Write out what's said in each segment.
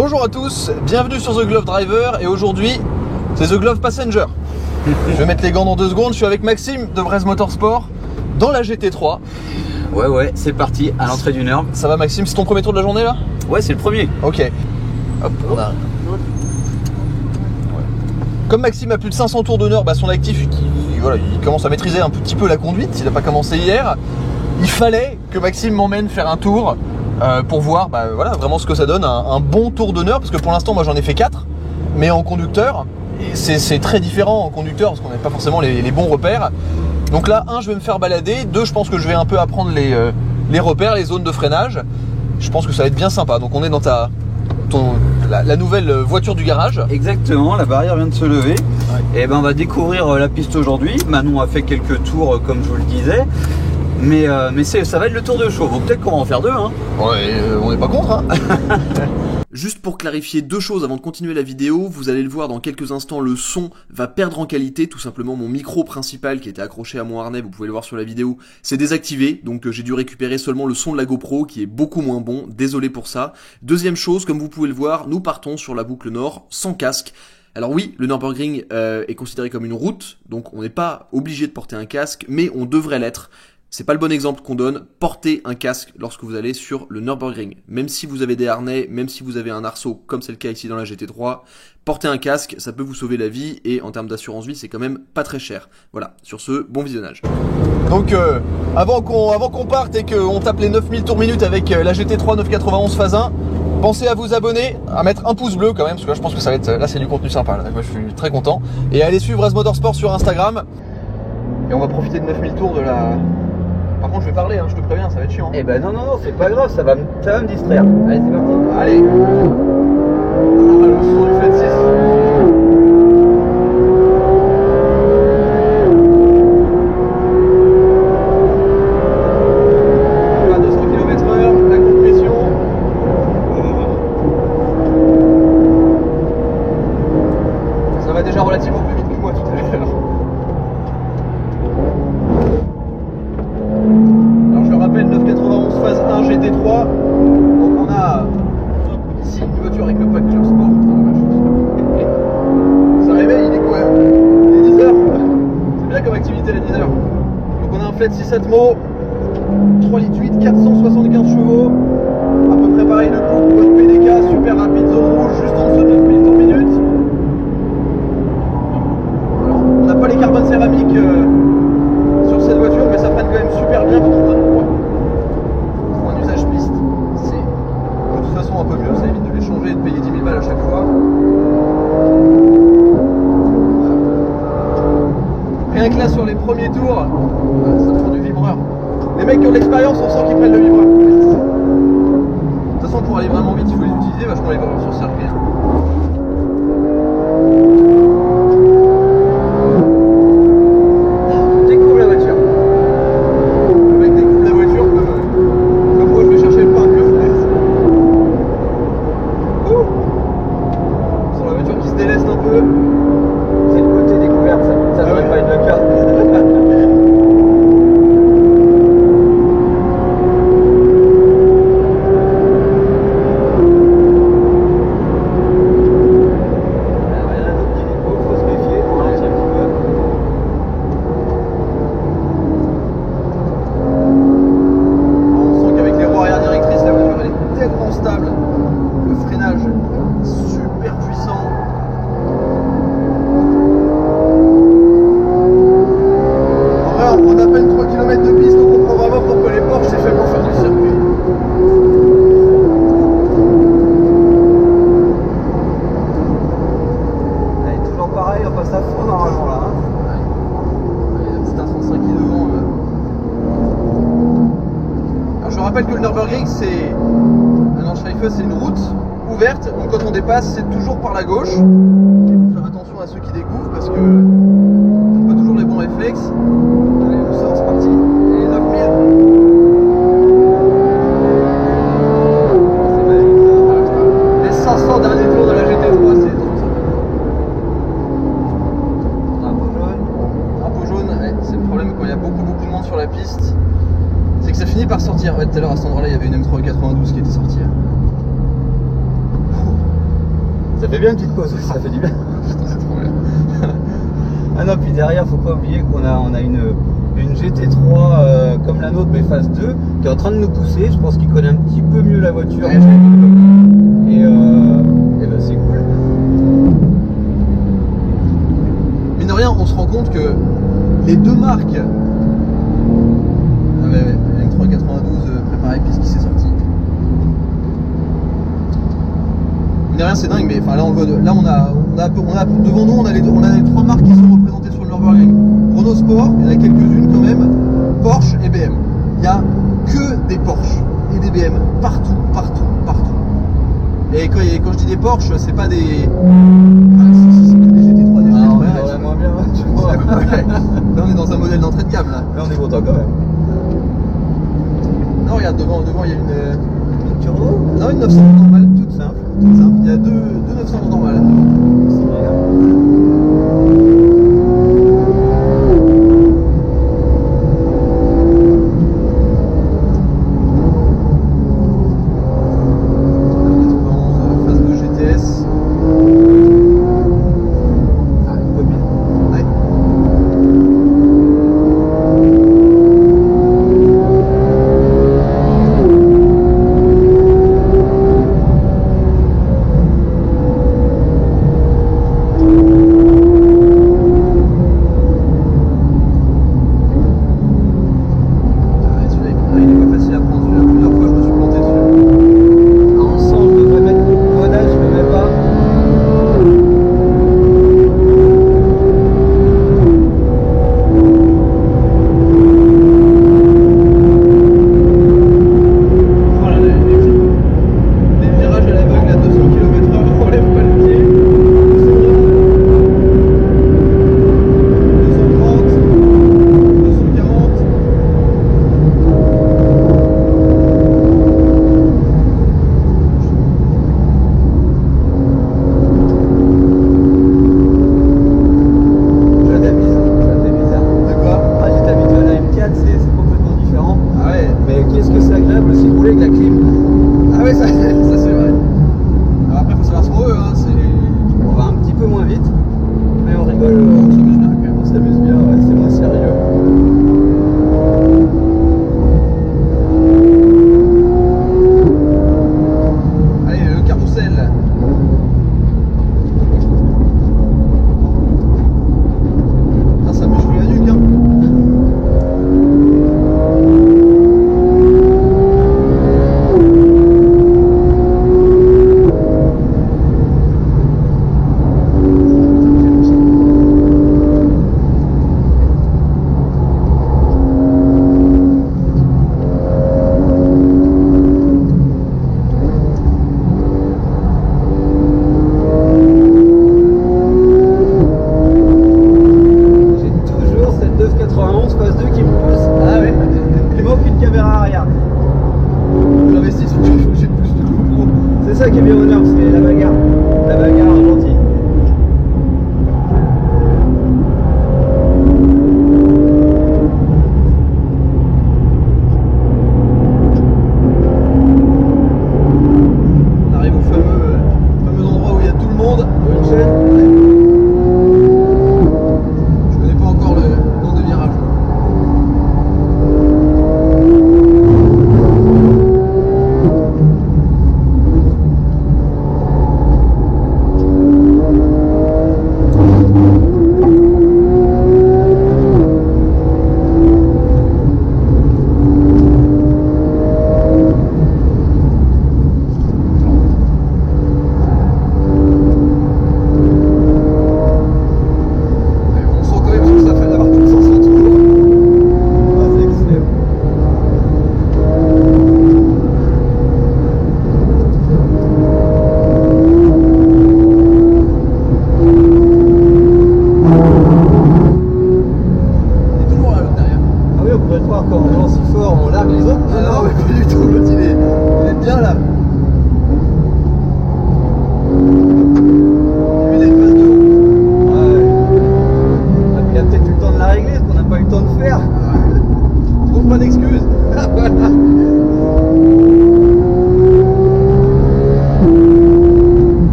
Bonjour à tous, bienvenue sur The Glove Driver et aujourd'hui c'est The Glove Passenger. Je vais mettre les gants dans 2 secondes, je suis avec Maxime de Brez Motorsport dans la GT3. Ouais, c'est parti à l'entrée du Nurb. Ça va Maxime, c'est ton premier tour de la journée là? Ouais, c'est le premier. Ok. Hop, on arrive. Comme Maxime a plus de 500 tours d'honneur, son actif, il commence à maîtriser un petit peu la conduite, il n'a pas commencé hier. Il fallait que Maxime m'emmène faire un tour pour voir vraiment ce que ça donne, un bon tour d'honneur, parce que pour l'instant moi j'en ai fait 4, mais en conducteur, c'est très différent en conducteur, parce qu'on n'a pas forcément les bons repères. Donc là, 1, je vais me faire balader, 2, je pense que je vais un peu apprendre les repères, les zones de freinage. Je pense que ça va être bien sympa. Donc on est dans la nouvelle voiture du garage. Exactement, la barrière vient de se lever. Ouais. Et on va découvrir la piste aujourd'hui. Manon a fait quelques tours comme je vous le disais. Mais ça va être le tour de show. Donc peut-être qu'on va en faire 2. Hein. Ouais, on n'est pas contre. Hein. Juste pour clarifier 2 choses avant de continuer la vidéo, vous allez le voir dans quelques instants, le son va perdre en qualité, tout simplement mon micro principal qui était accroché à mon harnais, vous pouvez le voir sur la vidéo, c'est désactivé, donc j'ai dû récupérer seulement le son de la GoPro qui est beaucoup moins bon, désolé pour ça. Deuxième chose, comme vous pouvez le voir, nous partons sur la boucle nord sans casque. Alors oui, le Nürburgring est considéré comme une route, donc on n'est pas obligé de porter un casque, mais on devrait l'être. C'est pas le bon exemple qu'on donne, portez un casque lorsque vous allez sur le Nürburgring. Même si vous avez des harnais, même si vous avez un arceau, comme c'est le cas ici dans la GT3, portez un casque, ça peut vous sauver la vie, et en termes d'assurance vie, c'est quand même pas très cher. Voilà, sur ce, bon visionnage. Donc avant qu'on parte et qu'on tape les 9000 tours minutes avec la GT3 991 phase 1, pensez à vous abonner, à mettre un pouce bleu quand même, parce que là je pense que ça va être, là c'est du contenu sympa, là. Moi je suis très content. Et allez suivre Brez Motorsport sur Instagram. Et on va profiter de 9000 tours de la... Par contre je vais parler, je te préviens, ça va être chiant. Eh ben non, c'est pas grave, ça va me distraire. Allez, c'est parti. Allez. Ah, le son du flat 6. Déjà relativement plus vite que moi tout à l'heure. Alors je le rappelle, 991 phase 1 GT3. Donc on a ici une voiture avec le pack Club Sport. Ça réveille, il est quoi? Il est 10h. C'est bien comme activité les 10h. Donc on a un flat 6 Atmo, 3 litres 8, 475 chevaux. À peu près pareil le coup, bonne PDK, super rapide, zone rouge, juste en dessous de 9000 tours minutes. On n'a pas les carbones céramiques sur cette voiture, mais ça freine quand même super bien pour ton poids. Pour un usage piste, c'est de toute façon un peu mieux, ça évite de les changer et de payer 10 000 balles à chaque fois. Rien que là sur les premiers tours, ça prend du vibreur. Les mecs qui ont de l'expérience, on sent qu'ils prennent le vibreur. De toute façon, pour aller vraiment vite, il faut les utiliser, vachement les vibreurs sur circuit. Que le Nürburgring c'est une route ouverte, donc quand on dépasse c'est toujours par la gauche. Il faut faire attention à ceux qui découvrent parce que t'as pas toujours les bons réflexes. Allez, on sort, c'est parti. Et 9000. Les 500 derniers tours de la GT3, c'est trop sympa. Drapeau jaune, ouais, c'est le problème quand il y a beaucoup de monde sur la piste. C'est que ça finit par sortir. Ouais, tout à l'heure à cet endroit là il y avait une M3 92 qui était sortie. Ça fait bien une petite pause, ça fait du bien. C'est trop bien. Ah non, puis derrière, faut pas oublier qu'on a, on a une GT3 comme la nôtre, mais phase 2, qui est en train de nous pousser. Je pense qu'il connaît un petit peu mieux la voiture. Ouais, et ben c'est cool. Mine de rien, on se rend compte que les deux marques. Ah ouais, Electra 92 préparé puisqu'il s'est sorti. Mine de rien, c'est dingue, mais enfin là on voit là on a devant nous on a les trois marques qui sont représentées sur le Nürburgring. Renault Sport, il y en a quelques-unes quand même, Porsche et BM. Il n'y a que des Porsche et des BM partout. Et quand je dis des Porsche, c'est pas des. Ah, c'est que des GT3, des GT3. Ah, on est vraiment bien, tu vois. Là on est dans un modèle d'entrée de gamme là. Là on est content quand même. Non regarde devant il y a Une turbo. Non, une 911 normale, toute simple. Il y a deux 911 normales. Phase 2 GTS. Ah, il faut bien. Ouais.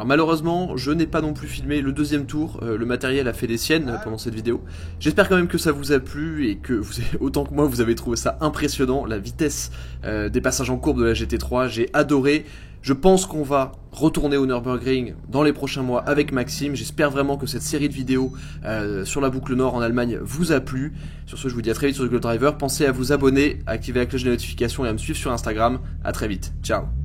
malheureusement, je n'ai pas non plus filmé le deuxième tour, le matériel a fait des siennes pendant cette vidéo. J'espère quand même que ça vous a plu et que vous avez, autant que moi vous avez trouvé ça impressionnant, la vitesse des passages en courbe de la GT3, j'ai adoré. Je pense qu'on va retourner au Nürburgring dans les prochains mois avec Maxime. J'espère vraiment que cette série de vidéos sur la boucle nord en Allemagne vous a plu. Sur ce, je vous dis à très vite sur The Globe Driver. Pensez à vous abonner, à activer la cloche de notification et à me suivre sur Instagram. À très vite. Ciao.